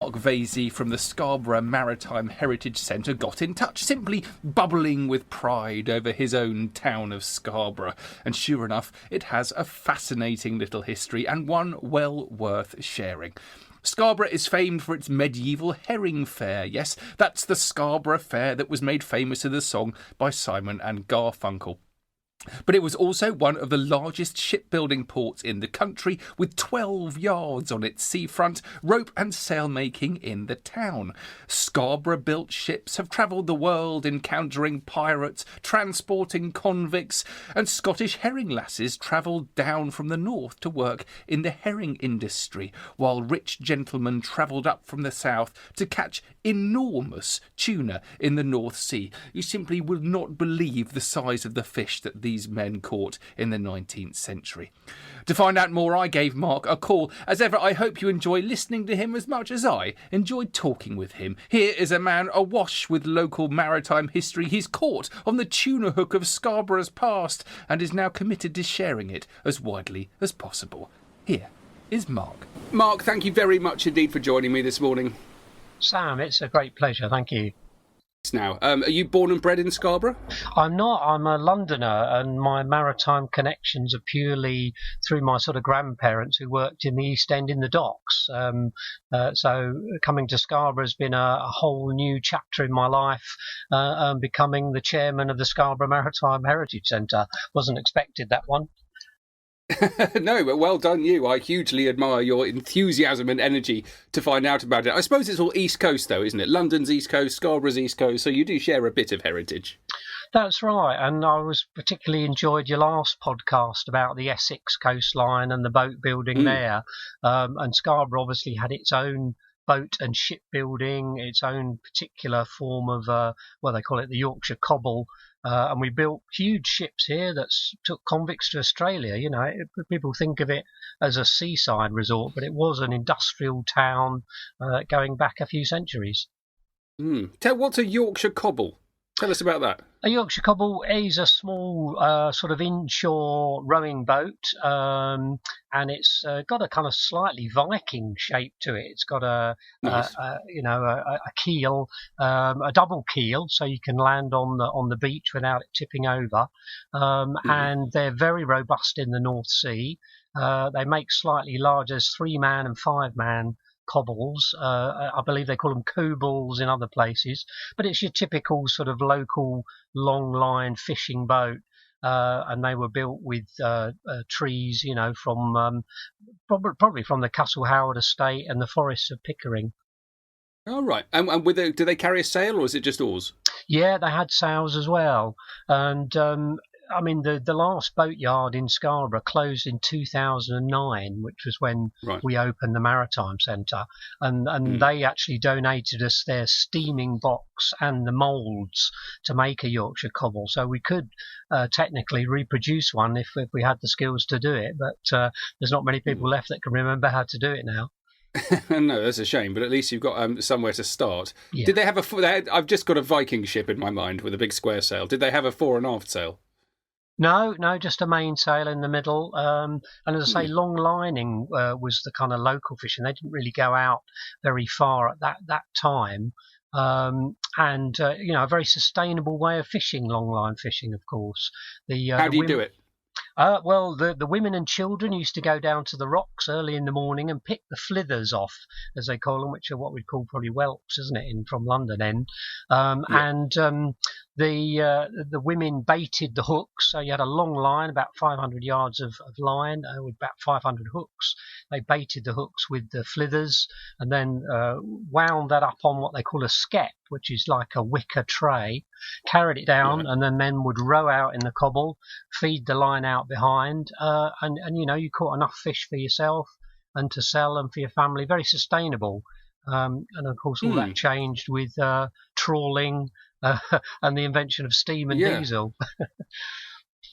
Mark Vesey from the Scarborough Maritime Heritage Centre got in touch, simply bubbling with pride over his own town of Scarborough. And sure enough, it has a fascinating little history and one well worth sharing. Scarborough is famed for its medieval herring fair. Yes, that's the Scarborough Fair that was made famous in the song by Simon and Garfunkel. But it was also one of the largest shipbuilding ports in the country, with 12 yards on its seafront, rope and sail making in the town. Scarborough-built ships have travelled the world encountering pirates, transporting convicts, and Scottish herring lasses travelled down from the north to work in the herring industry, while rich gentlemen travelled up from the south to catch enormous tuna in the North Sea. You simply would not believe the size of the fish that these men caught in the 19th century. To find out more, I gave Mark a call. As ever, I hope you enjoy listening to him as much as I enjoyed talking with him. Here is a man awash with local maritime history. He's caught on the tuna hook of Scarborough's past and is now committed to sharing it as widely as possible. Here is Mark. Mark, thank you very much indeed for joining me this morning. Sam, it's a great pleasure, thank you. Now, are you born and bred in Scarborough? I'm not. I'm a Londoner, and my maritime connections are purely through my sort of grandparents who worked in the East End in the docks. So coming to Scarborough has been a whole new chapter in my life, becoming the chairman of the Scarborough Maritime Heritage Centre. Wasn't expected that one. No, but well done you. I hugely admire your enthusiasm and energy to find out about it. I suppose it's all East Coast though, isn't it? London's East Coast, Scarborough's East Coast, so you do share a bit of heritage. That's right, and I was particularly enjoyed your last podcast about the Essex coastline and the boat building there. And Scarborough obviously had its own boat and shipbuilding, its own particular form of, they call it the Yorkshire Cobble. And we built huge ships here that took convicts to Australia. You know, people think of it as a seaside resort, but it was an industrial town going back a few centuries. What's a Yorkshire Cobble? Tell us about that. A Yorkshire Cobble is a small sort of inshore rowing boat, and it's got a kind of slightly Viking shape to it. It's got a keel, a double keel, so you can land on the beach without it tipping over. And they're very robust in the North Sea. They make slightly larger, 3-man and 5-man cobbles. I believe they call them cobles in other places, but it's your typical sort of local long line fishing boat, and they were built with trees, you know, from probably from the Castle Howard estate and the forests of Pickering. Oh, right. And do they carry a sail or is it just oars? Yeah, they had sails as well, and I mean, the last boatyard in Scarborough closed in 2009, which was when we opened the Maritime Centre. And they actually donated us their steaming box and the moulds to make a Yorkshire Cobble. So we could technically reproduce one if we had the skills to do it. But there's not many people left that can remember how to do it now. No, that's a shame, but at least you've got somewhere to start. Yeah. Did they have I've just got a Viking ship in my mind with a big square sail. Did they have a fore and aft sail? No, just a mainsail in the middle. And as I say, long lining was the kind of local fishing. They didn't really go out very far at that time. And a very sustainable way of fishing, long line fishing, of course. How do you do it? Well, the women and children used to go down to the rocks early in the morning and pick the flithers off, as they call them, which are what we'd call probably whelks, isn't it, from London end. And the women baited the hooks, so you had a long line, about 500 yards of line with about 500 hooks. They baited the hooks with the flithers and then wound that up on what they call a skep, which is like a wicker tray, carried it down, and then men would row out in the cobble, feed the line out behind, and you caught enough fish for yourself and to sell and for your family. Very sustainable. And of course all that changed with trawling and the invention of steam and diesel.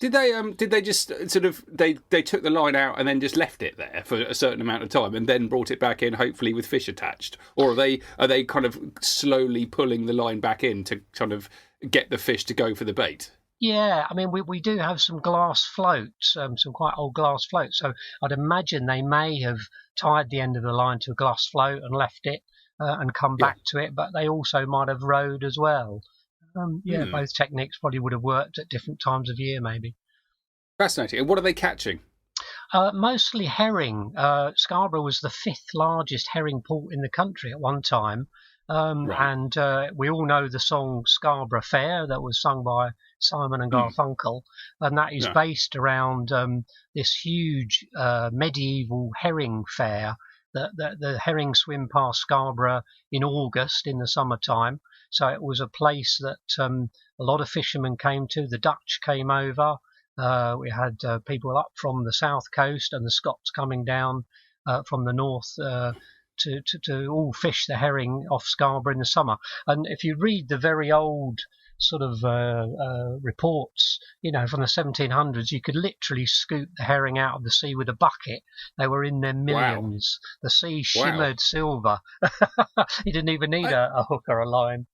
Did they just sort of they took the line out and then just left it there for a certain amount of time and then brought it back in, hopefully with fish attached, or are they kind of slowly pulling the line back in to kind of get the fish to go for the bait? Yeah, I mean we do have some glass floats, some quite old glass floats. So I'd imagine they may have tied the end of the line to a glass float and left it and come back to it, but they also might have rowed as well. Both techniques probably would have worked at different times of year, maybe. Fascinating. And what are they catching? Mostly herring. Scarborough was the 5th largest herring port in the country at one time. And we all know the song Scarborough Fair that was sung by Simon and Garfunkel, and that is based around this huge medieval herring fair. The herring swim past Scarborough in August in the summertime, so it was a place that a lot of fishermen came to. The Dutch came over. We had people up from the south coast and the Scots coming down from the north to all fish the herring off Scarborough in the summer. And if you read the very old sort of reports, from the 1700s, you could literally scoop the herring out of the sea with a bucket. They were in their millions. Wow. The sea shimmered silver. You didn't even need a hook or a line.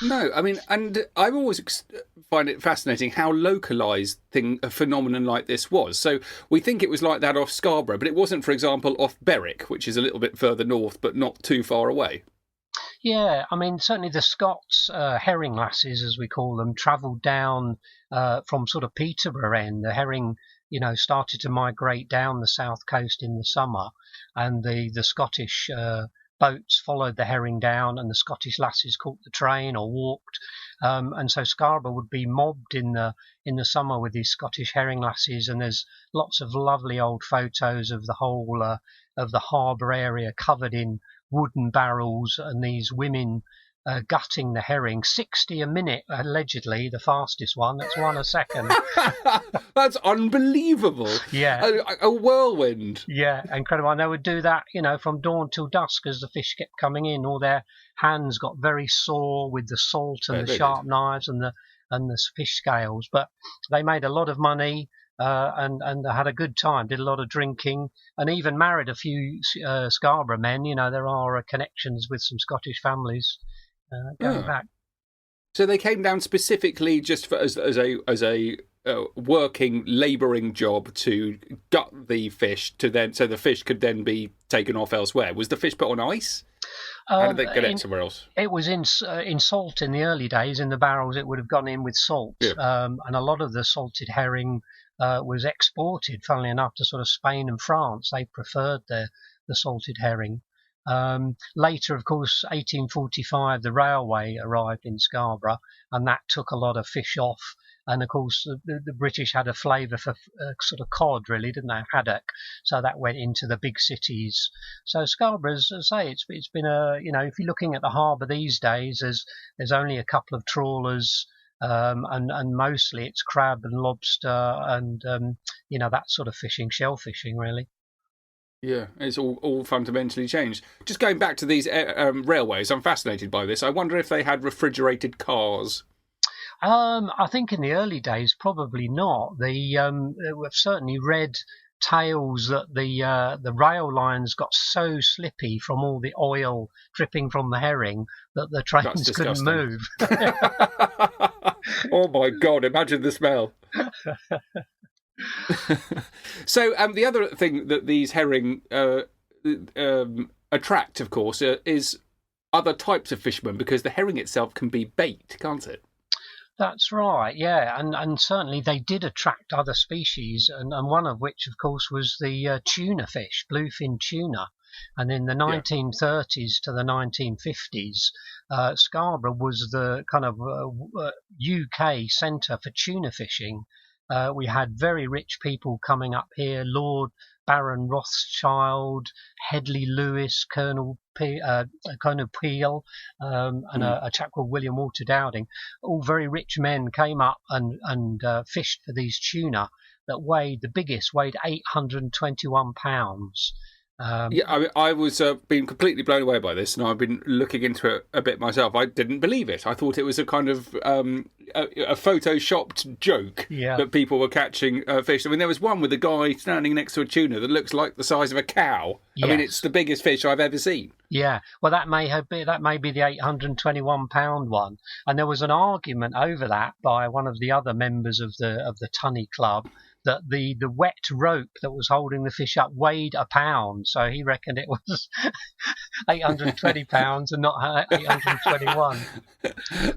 No, I mean, and I always find it fascinating how localised a phenomenon like this was. So we think it was like that off Scarborough, but it wasn't, for example, off Berwick, which is a little bit further north, but not too far away. Yeah, I mean, certainly the Scots herring lasses, as we call them, travelled down from sort of Peterborough end. The herring, started to migrate down the south coast in the summer, and the Scottish boats followed the herring down, and the Scottish lasses caught the train or walked, and so Scarborough would be mobbed in the summer with these Scottish herring lasses. And there's lots of lovely old photos of the whole of the harbour area covered in wooden barrels, and these women gutting the herring. 60 a minute, allegedly, the fastest one. That's 1 a second. That's unbelievable. Yeah. A whirlwind. Yeah, incredible. And they would do that, from dawn till dusk as the fish kept coming in. All their hands got very sore with the salt and the sharp knives and the fish scales. But they made a lot of money. And had a good time, did a lot of drinking, and even married a few Scarborough men. There are connections with some Scottish families going back. So they came down specifically just for as a working, labouring job to gut the fish so the fish could then be taken off elsewhere. Was the fish put on ice? How did they get it somewhere else? It was in salt in the early days. In the barrels, it would have gone in with salt, and a lot of the salted herring was exported, funnily enough, to sort of Spain and France. They preferred the salted herring. Later, of course, 1845, the railway arrived in Scarborough, and that took a lot of fish off. And of course, the British had a flavour for sort of cod, really, didn't they? Haddock. So that went into the big cities. So Scarborough, as I say, it's been if you're looking at the harbour these days, there's only a couple of trawlers. And mostly it's crab and lobster and that sort of fishing, shell fishing, really. Yeah, it's all fundamentally changed. Just going back to these railways, I'm fascinated by this. I wonder if they had refrigerated cars. I think in the early days, probably not. We've certainly read tales that the rail lines got so slippy from all the oil dripping from the herring that the trains couldn't move. Oh my God, imagine the smell. So the other thing that these herring attract, of course, is other types of fishermen, because the herring itself can be bait, can't it? That's right, yeah, and certainly they did attract other species, and one of which, of course, was the tuna fish, bluefin tuna. And in the 1930s to the 1950s, Scarborough was the kind of UK centre for tuna fishing. We had very rich people coming up here, Lord Baron Rothschild, Headley Lewis, Colonel Peel, and a chap called William Walter Dowding. All very rich men came up and fished for these tuna that the biggest weighed 821 pounds. I was being completely blown away by this, and I've been looking into it a bit myself. I didn't believe it. I thought it was a kind of a photoshopped joke that people were catching fish. I mean, there was one with a guy standing next to a tuna that looks like the size of a cow. Yes. I mean, it's the biggest fish I've ever seen. Yeah, well, that may be the 821-pound one, and there was an argument over that by one of the other members of the Tunny Club, that the wet rope that was holding the fish up weighed a pound, so he reckoned it was 820 pounds and not 821.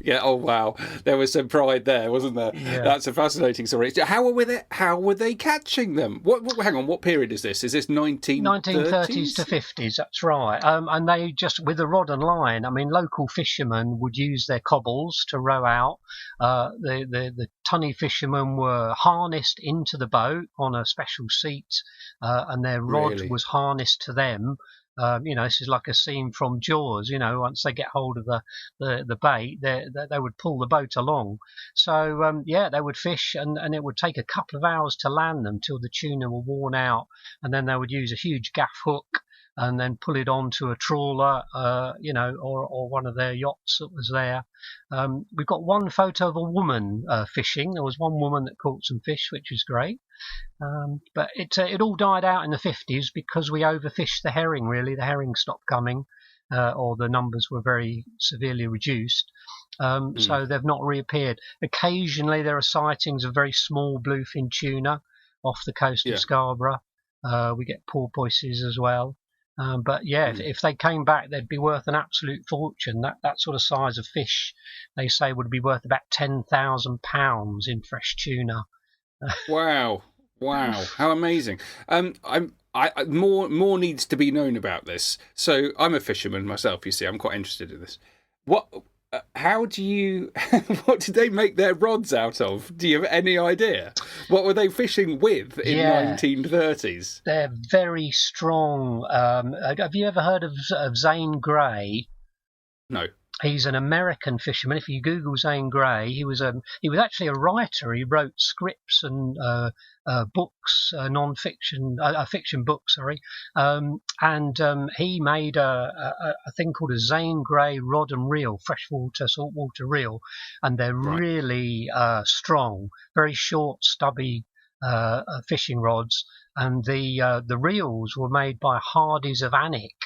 Yeah. Oh wow, there was some pride there, wasn't there? Yeah. That's a fascinating story. How were they catching them? Hang on, what period is this? Is this 1930s to 50s? That's right. And they just, with a rod and line. I mean, local fishermen would use their cobbles to row out. The tunny fishermen were harnessed into the boat on a special seat, and their rod was harnessed to them. This is like a scene from Jaws. Once they get hold of the bait, they would pull the boat along. So they would fish, and it would take a couple of hours to land them till the tuna were worn out, and then they would use a huge gaff hook and then pull it onto a trawler, or one of their yachts that was there. We've got one photo of a woman fishing. There was one woman that caught some fish, which was great. But it all died out in the 50s because we overfished the herring, really. The herring stopped coming, or the numbers were very severely reduced. So they've not reappeared. Occasionally there are sightings of very small bluefin tuna off the coast of Scarborough. We get porpoises as well. If they came back, they'd be worth an absolute fortune. That sort of size of fish, they say, would be worth about £10,000 in fresh tuna. Wow, how amazing! More needs to be known about this. So I'm a fisherman myself. You see, I'm quite interested in this. What did they make their rods out of? Do you have any idea? What were they fishing with in 1930s? They're very strong. Have you ever heard of Zane Grey? No. He's an American fisherman. If you Google Zane Grey, he was actually a writer. He wrote scripts and books, non-fiction, fiction books. Sorry, and he made a thing called a Zane Grey rod and reel, freshwater, saltwater reel, and they're really strong, very short, stubby fishing rods, and the reels were made by Hardy's of Alnwick.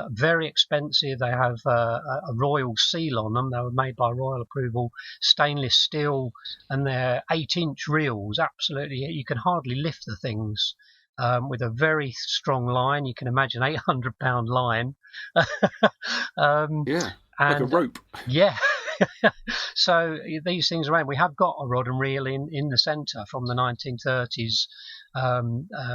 Very expensive. They have a royal seal on them. They were made by royal approval, stainless steel, and they're 8-inch reels. Absolutely, you can hardly lift the things with a very strong line. You can imagine 800-pound line. Like a rope. Yeah. So these things around. We have got a rod and reel in the centre from the 1930s.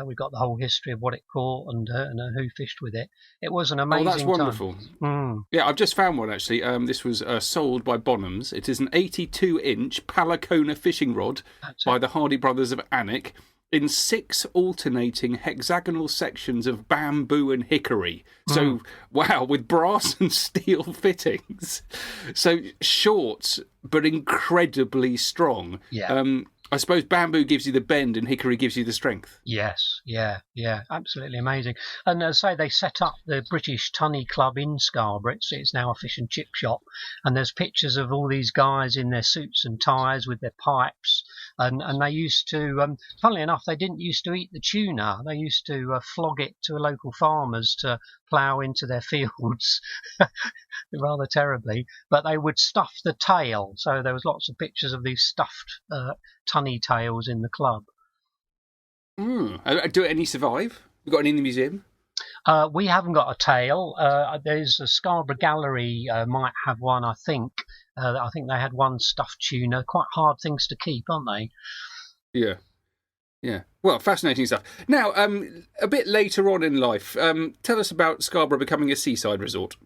We've got the whole history of what it caught and who fished with it. It was an amazing that's wonderful. Time. Yeah, I've just found one actually. This was sold by Bonhams. It is an 82-inch Palacona fishing rod by the Hardy brothers of Alnwick in 6 alternating hexagonal sections of bamboo and hickory. So, wow, with brass and steel fittings. So short, but incredibly strong. Yeah. I suppose bamboo gives you the bend and hickory gives you the strength. Yes, yeah, absolutely amazing. And as I say, they set up the British Tunny Club in Scarborough. It's now a fish and chip shop, and there's pictures of all these guys in their suits and ties with their pipes, and they used to, funnily enough, they didn't used to eat the tuna. They used to flog it to local farmers to plough into their fields, rather terribly, but they would stuff the tail. So there was lots of pictures of these stuffed tunny tails in the club. Do any survive? You got any in the museum? We haven't got a tail. There's a Scarborough Gallery might have one, I think. I think they had one stuffed tuna. Quite hard things to keep, aren't they? Yeah. Well, fascinating stuff. Now, a bit later on in life, tell us about Scarborough becoming a seaside resort.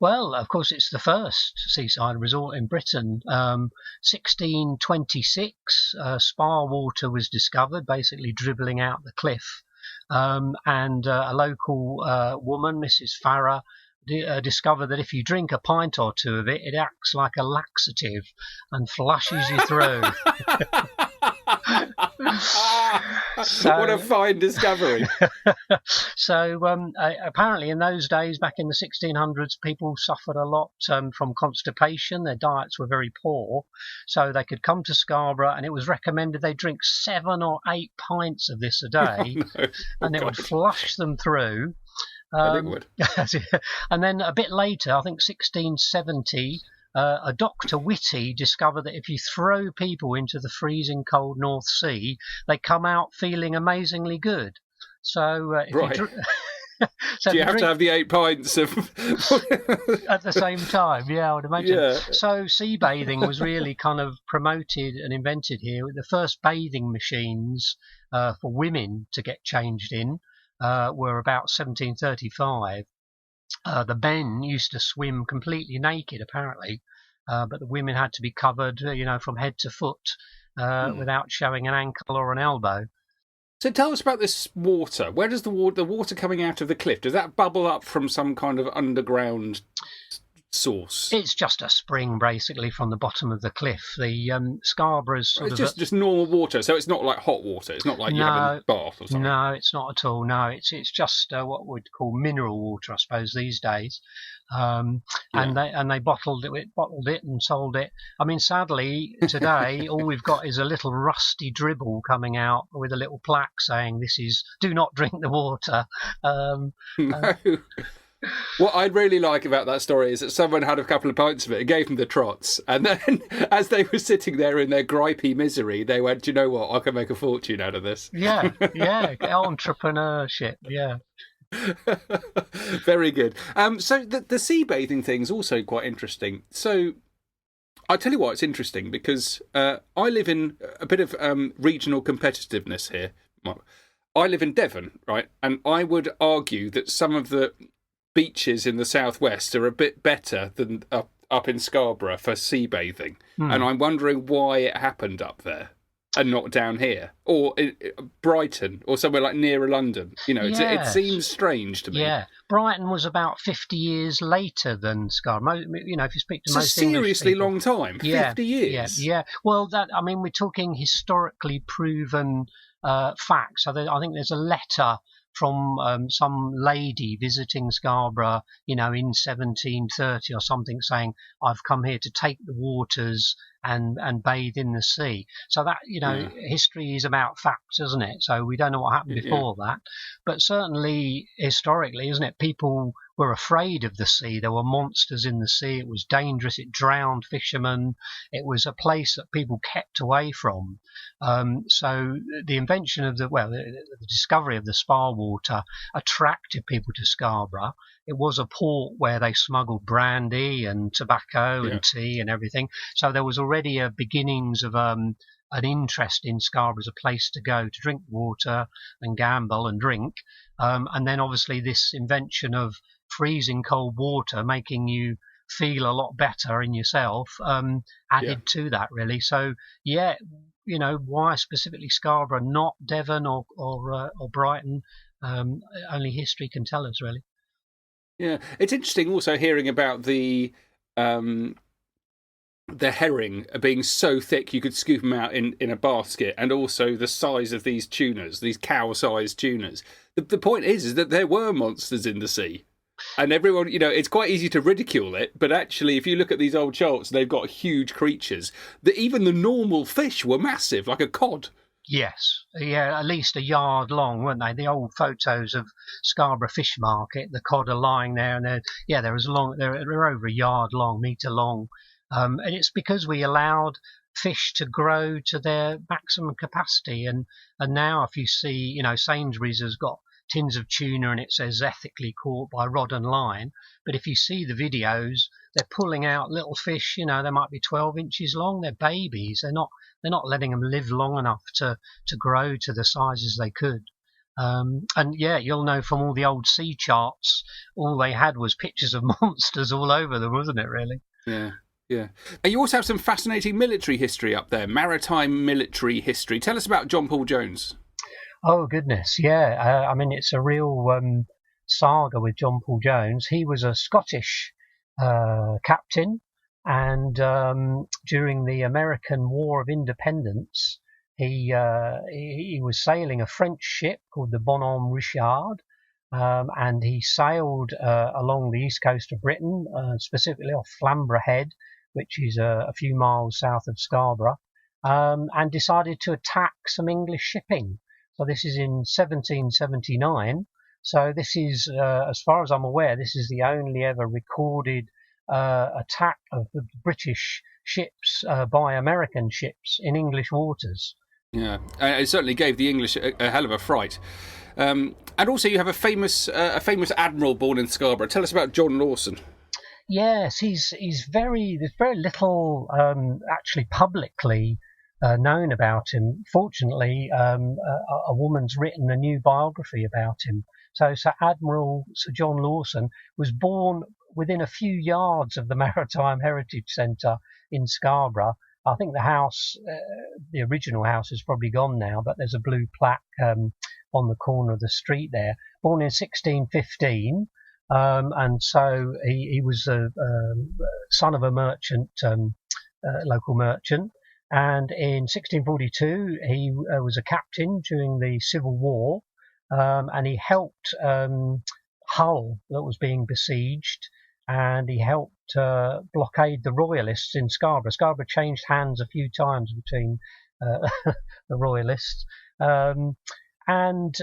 Well, of course, it's the first seaside resort in Britain. 1626, spa water was discovered, basically dribbling out the cliff. And a local woman, Mrs. Farrer, discovered that if you drink a pint or two of it, it acts like a laxative and flushes you through. What a fine discovery. So apparently in those days, back in the 1600s, people suffered a lot from constipation. Their diets were very poor. So they could come to Scarborough, and it was recommended they drink 7 or 8 pints of this a day, and it would flush them through. It would. And then a bit later, I think 1670, a Dr. Whitty discovered that if you throw people into the freezing cold North Sea, they come out feeling amazingly good. So if right. so do you have to have the 8 pints of at the same time? Yeah, I would imagine. Yeah. So sea bathing was really kind of promoted and invented here. The first bathing machines for women to get changed in were about 1735. The men used to swim completely naked, apparently, but the women had to be covered, from head to foot without showing an ankle or an elbow. So tell us about this water. Where does the water coming out of the cliff, does that bubble up from some kind of underground source? It's just a spring, basically, from the bottom of the cliff. The Scarborough's it's just normal water, so it's not like hot water. It's not like you have a bath or something. No, it's not at all. No, it's just what we'd call mineral water, I suppose, these days. And they bottled it and sold it. I mean, sadly, today all we've got is a little rusty dribble coming out with a little plaque saying this is "Do not drink the water." No. What I'd really like about that story is that someone had a couple of pints of it and gave them the trots, and then as they were sitting there in their gripey misery, they went, "Do you know what? I can make a fortune out of this." Yeah, entrepreneurship, yeah. Very good. So the sea bathing thing's also quite interesting. So I tell you why it's interesting, because I live in a bit of regional competitiveness here. I live in Devon, right, and I would argue that some of the beaches in the southwest are a bit better than up in Scarborough for sea bathing, and I'm wondering why it happened up there and not down here or in Brighton or somewhere like nearer London. It seems strange to me. Yeah, Brighton was about 50 years later than Scarborough. If you speak to it's most a seriously long time. 50 years. Yeah. Well, we're talking historically proven facts. So I think there's a letter from some lady visiting Scarborough, in 1730 or something, saying, "I've come here to take the waters and bathe in the sea." So that, history is about facts, isn't it? So we don't know what happened before that. But certainly, historically, isn't it, people were afraid of the sea. There were monsters in the sea. It was dangerous. It drowned fishermen. It was a place that people kept away from. So the invention of the discovery of the spa water attracted people to Scarborough. It was a port where they smuggled brandy and tobacco and tea and everything. So there was already a beginnings of an interest in Scarborough as a place to go to drink water and gamble and drink. And then obviously this invention of freezing cold water making you feel a lot better in yourself added to that, really. So why specifically Scarborough, not Devon or Brighton? Only history can tell us, really. Yeah, it's interesting also hearing about the herring being so thick you could scoop them out in a basket, and also the size of these tunas, these cow-sized tunas. The point is that there were monsters in the sea. And everyone, it's quite easy to ridicule it, but actually, if you look at these old charts, they've got huge creatures. Even the normal fish were massive, like a cod. Yes, at least a yard long, weren't they? The old photos of Scarborough Fish Market, the cod are lying there, and they're over a yard long, metre long. And it's because we allowed fish to grow to their maximum capacity. And now if you see, Sainsbury's has got tins of tuna and it says ethically caught by rod and line. But if you see the videos, they're pulling out little fish, they might be 12 inches long. They're babies. They're not letting them live long enough to grow to the sizes they could. And you'll know from all the old sea charts, all they had was pictures of monsters all over them, wasn't it, really? Yeah. Yeah. And you also have some fascinating military history up there, maritime military history. Tell us about John Paul Jones. Oh, goodness, yeah. It's a real saga with John Paul Jones. He was a Scottish captain, and during the American War of Independence, he was sailing a French ship called the Bonhomme Richard, and he sailed along the east coast of Britain, specifically off Flamborough Head, which is a few miles south of Scarborough, and decided to attack some English shipping. So this is in 1779. So this is, as far as I'm aware, this is the only ever recorded attack of the British ships by American ships in English waters. Yeah, it certainly gave the English a hell of a fright. And also, you have a famous admiral born in Scarborough. Tell us about John Lawson. Yes, there's very little actually publicly known about him. Fortunately, a woman's written a new biography about him. So Admiral Sir John Lawson was born within a few yards of the Maritime Heritage Centre in Scarborough. I think the house, the original house, is probably gone now, but there's a blue plaque on the corner of the street there. Born in 1615, and so he was a son of a merchant, local merchant. And in 1642, he was a captain during the Civil War, and he helped Hull that was being besieged, and he helped blockade the Royalists in Scarborough. Scarborough changed hands a few times between the Royalists, and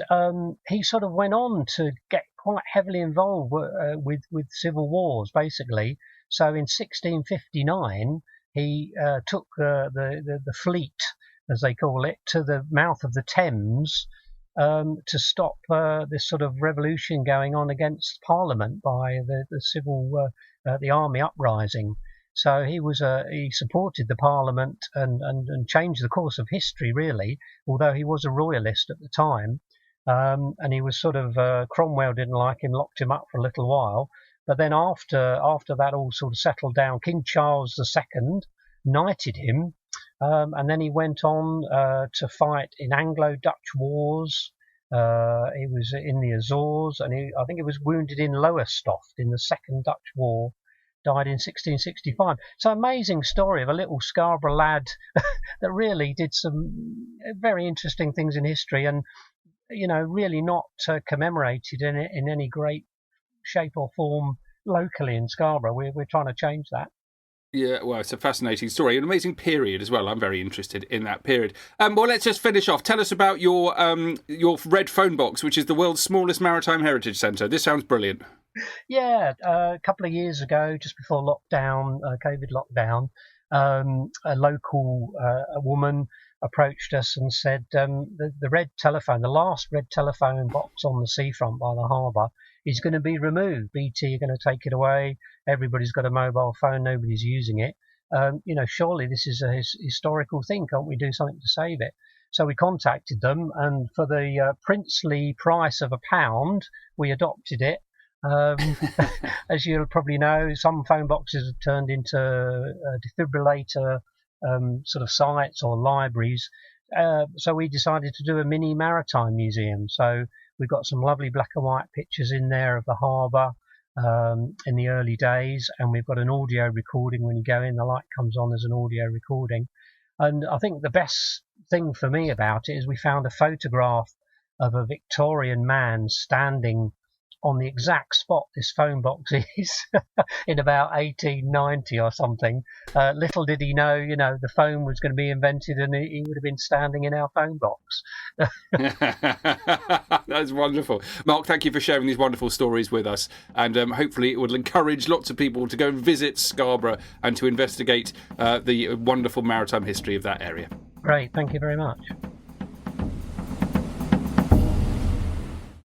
he sort of went on to get quite heavily involved with civil wars, basically. So in 1659, he took the fleet, as they call it, to the mouth of the Thames to stop this sort of revolution going on against Parliament by the army uprising. So he supported the Parliament and changed the course of history, really, although he was a royalist at the time. And he was sort of, Cromwell didn't like him, locked him up for a little while. But then after that all sort of settled down, King Charles II knighted him, and then he went on to fight in Anglo-Dutch wars. He was in the Azores, and I think he was wounded in Lowestoft in the Second Dutch War. Died in 1665. So amazing story of a little Scarborough lad that really did some very interesting things in history, and really not commemorated in any great shape or form locally in Scarborough. We're trying to change that. Yeah, well, it's a fascinating story, an amazing period as well. I'm very interested in that period. Well, let's just finish off. Tell us about your red phone box, which is the world's smallest maritime heritage centre. This sounds brilliant. Yeah, a couple of years ago, just before lockdown, COVID lockdown, a local woman approached us and said the red telephone, the last red telephone box on the seafront by the harbour, is going to be removed. BT are going to take it away. Everybody's got a mobile phone. Nobody's using it. Surely this is a historical thing. Can't we do something to save it? So we contacted them, and for the princely price of £1, we adopted it. As you'll probably know, some phone boxes have turned into defibrillator sort of sites or libraries. So we decided to do a mini maritime museum. So we've got some lovely black and white pictures in there of the harbour in the early days, and we've got an audio recording. When you go in, the light comes on as an audio recording. And I think the best thing for me about it is we found a photograph of a Victorian man standing on the exact spot this phone box is in about 1890 or something. Little did he know, the phone was going to be invented, and he would have been standing in our phone box. That's wonderful. Mark, thank you for sharing these wonderful stories with us, and hopefully it will encourage lots of people to go and visit Scarborough and to investigate the wonderful maritime history of that area. Great, thank you very much.